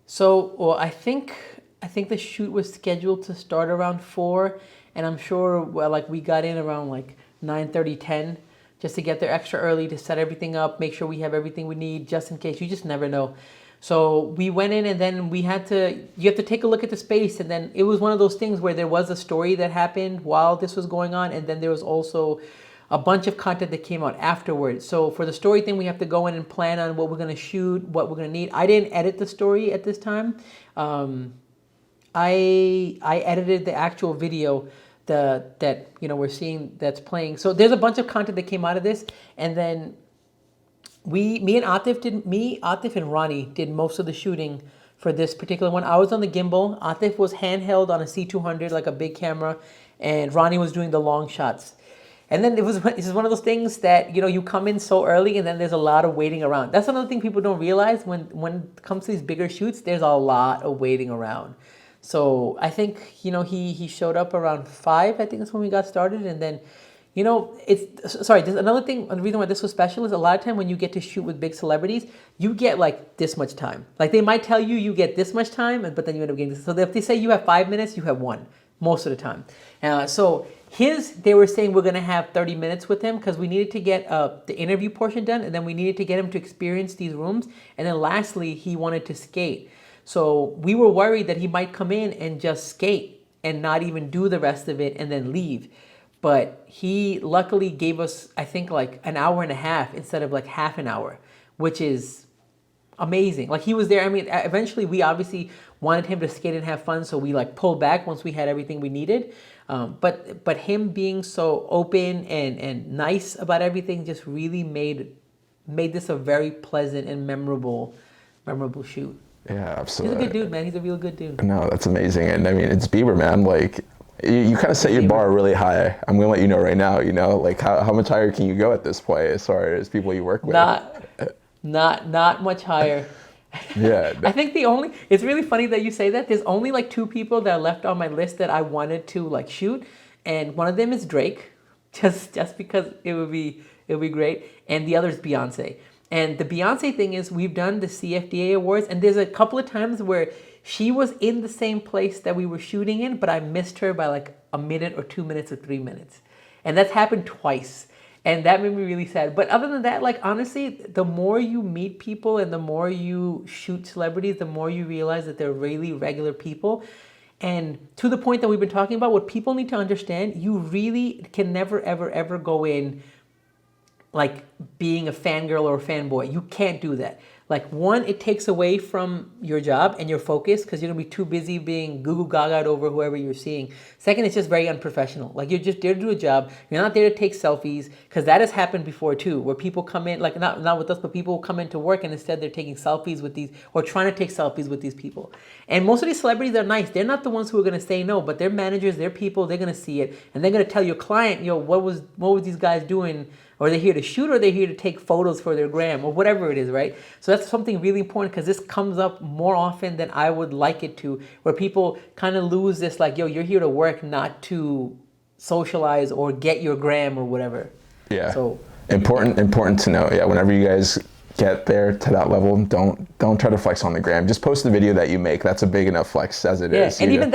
So, well, I think the shoot was scheduled to start around 4, and I'm sure, well, like we got in around like 9:30, 10, just to get there extra early to set everything up, make sure we have everything we need, just in case. You just never know. So we went in, and then you have to take a look at the space. And then it was one of those things where there was a story that happened while this was going on. And then there was also a bunch of content that came out afterwards. So for the story thing, we have to go in and plan on what we're going to shoot, what we're going to need. I didn't edit the story at this time. I edited the actual video that, you know, we're seeing that's playing. So there's a bunch of content that came out of this. And then me, Atif and Ronnie did most of the shooting for this particular one. I was on the gimbal. Atif was handheld on a C200, like a big camera, and Ronnie was doing the long shots. And then this is one of those things that, you know, you come in so early and then there's a lot of waiting around. That's another thing people don't realize when it comes to these bigger shoots, there's a lot of waiting around. So I think, you know, he showed up around 5, I think that's when we got started. And then, you know, there's another thing, the reason why this was special is a lot of time when you get to shoot with big celebrities, you get like this much time. Like they might tell you get this much time, but then you end up getting this. So if they say you have 5 minutes, you have 1 most of the time. So they were saying we're going to have 30 minutes with him because we needed to get the interview portion done, and then we needed to get him to experience these rooms. And then lastly, he wanted to skate. So we were worried that he might come in and just skate and not even do the rest of it and then leave. But he luckily gave us, I think, like an hour and a half instead of like half an hour, which is amazing. Like he was there. I mean, eventually we obviously wanted him to skate and have fun, so we like pulled back once we had everything we needed. But him being so open and nice about everything just really made this a very pleasant and memorable shoot. Yeah, absolutely. He's a good dude, man. He's a real good dude. No, that's amazing. And I mean, it's Bieber, man. Like you kind of set your bar really high. I'm gonna let you know right now, you know, like how much higher can you go at this point as far as people you work with? Not much higher. Yeah. I think it's really funny that you say that. There's only like 2 people that are left on my list that I wanted to like shoot. And one of them is Drake, just because it would be great. And the other is Beyonce. And the Beyonce thing is we've done the CFDA awards, and there's a couple of times where she was in the same place that we were shooting in, but I missed her by like a minute or 2 minutes or 3 minutes. And that's happened twice. And that made me really sad. But other than that, like honestly, the more you meet people and the more you shoot celebrities, the more you realize that they're really regular people. And to the point that we've been talking about, what people need to understand, you really can never, ever, ever go in like being a fangirl or a fanboy. You can't do that. like one, it takes away from your job and your focus because you're gonna be too busy being goo goo gaga over whoever you're seeing. Second, it's just very unprofessional. Like you're just there to do a job. You're not there to take selfies because that has happened before too, where people come in, like not with us, but people come into work and instead they're taking selfies with these or trying to take selfies with these people. And most of these celebrities are nice. They're not the ones who are gonna say no, but their managers, their people, they're gonna see it and they're gonna tell your client, yo, what was these guys doing? Or they're here to shoot, or they're here to take photos for their gram, or whatever it is, right? So that's something really important because this comes up more often than I would like it to, where people kind of lose this, like, yo, you're here to work, not to socialize or get your gram or whatever. Yeah. So important to know. Yeah. Whenever you guys get there to that level, don't try to flex on the gram. Just post the video that you make. That's a big enough flex as it is. And even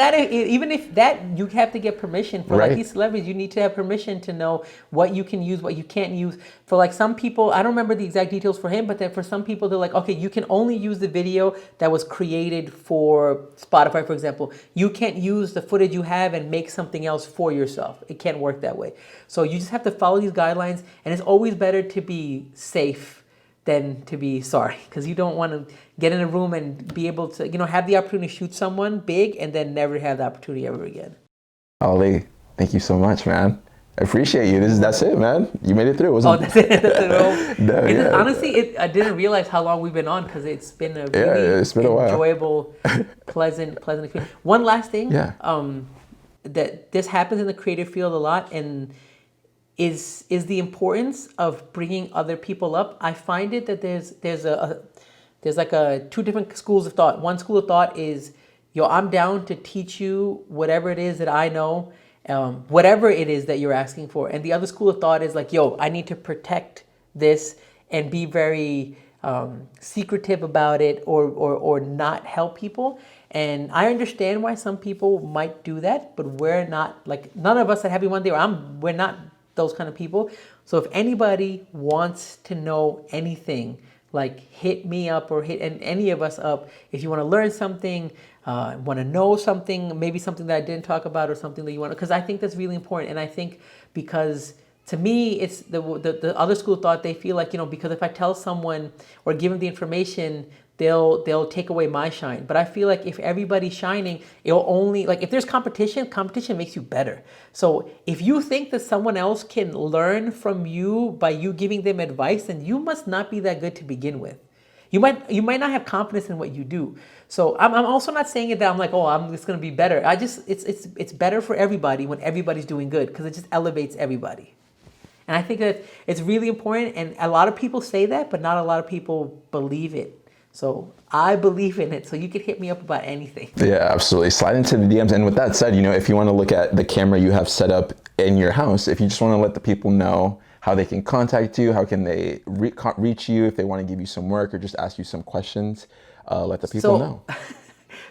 if that, you have to get permission for right. like these celebrities. You need to have permission to know what you can use, what you can't use. For like some people, I don't remember the exact details for him, but then for some people, they're like, okay, you can only use the video that was created for Spotify, for example. You can't use the footage you have and make something else for yourself. It can't work that way. So you just have to follow these guidelines, and it's always better to be safe than to be sorry, because you don't want to get in a room and be able to, have the opportunity to shoot someone big and then never have the opportunity ever again. Ali, thank you so much, man. I appreciate you. That's it, man. You made it through. That's it. No, honestly, I didn't realize how long we've been on because it's been a really it's been a while. Enjoyable, pleasant experience. One last thing, that this happens in the creative field a lot, and is the importance of bringing other people up. I find it that there's like two different schools of thought. One school of thought is, yo, I'm down to teach you whatever it is that I know, whatever it is that you're asking for. And the other school of thought is like, yo, I need to protect this and be very secretive about it or not help people. And I understand why some people might do that, but we're not, like, none of us at Happy Monday, we're not those kind of people. So if anybody wants to know anything, like hit me up or hit any of us up. If you want to learn something, want to know something, maybe something that I didn't talk about or something that you want to, because I think that's really important. And I think because to me, it's the other school of thought, they feel like, because if I tell someone or give them the information, they'll take away my shine. But I feel like if everybody's shining, it'll only, like, if there's competition makes you better. So if you think that someone else can learn from you by you giving them advice, then you must not be that good to begin with. You might not have confidence in what you do. So I'm also not saying it that I'm like, oh, I'm just gonna be better. It's better for everybody when everybody's doing good, because it just elevates everybody. And I think that it's really important, and a lot of people say that, but not a lot of people believe it. So I believe in it. So you can hit me up about anything. Yeah, absolutely. Slide into the DMs. And with that said, if you want to look at the camera you have set up in your house, if you just want to let the people know how they can contact you, how can they reach you, if they want to give you some work or just ask you some questions, let the people know.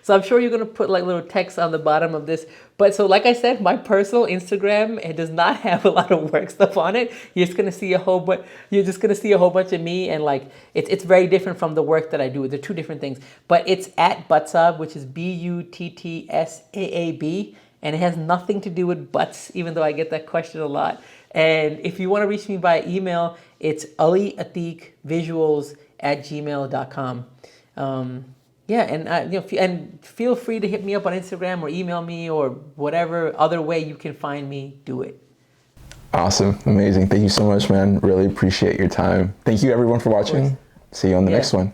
So I'm sure you're going to put like little text on the bottom of this. But so like I said, my personal Instagram, it does not have a lot of work stuff on it. You're just going to see a whole bunch of me, and like it's very different from the work that I do. They're two different things. But it's at Butsaab, which is BUTTSAAB, and it has nothing to do with butts, even though I get that question a lot. And if you want to reach me by email, it's aliateeqvisuals@gmail.com. Yeah, and feel free to hit me up on Instagram or email me or whatever other way you can find me. Do it. Awesome, amazing. Thank you so much, man. Really appreciate your time. Thank you, everyone, for watching. See you on the next one.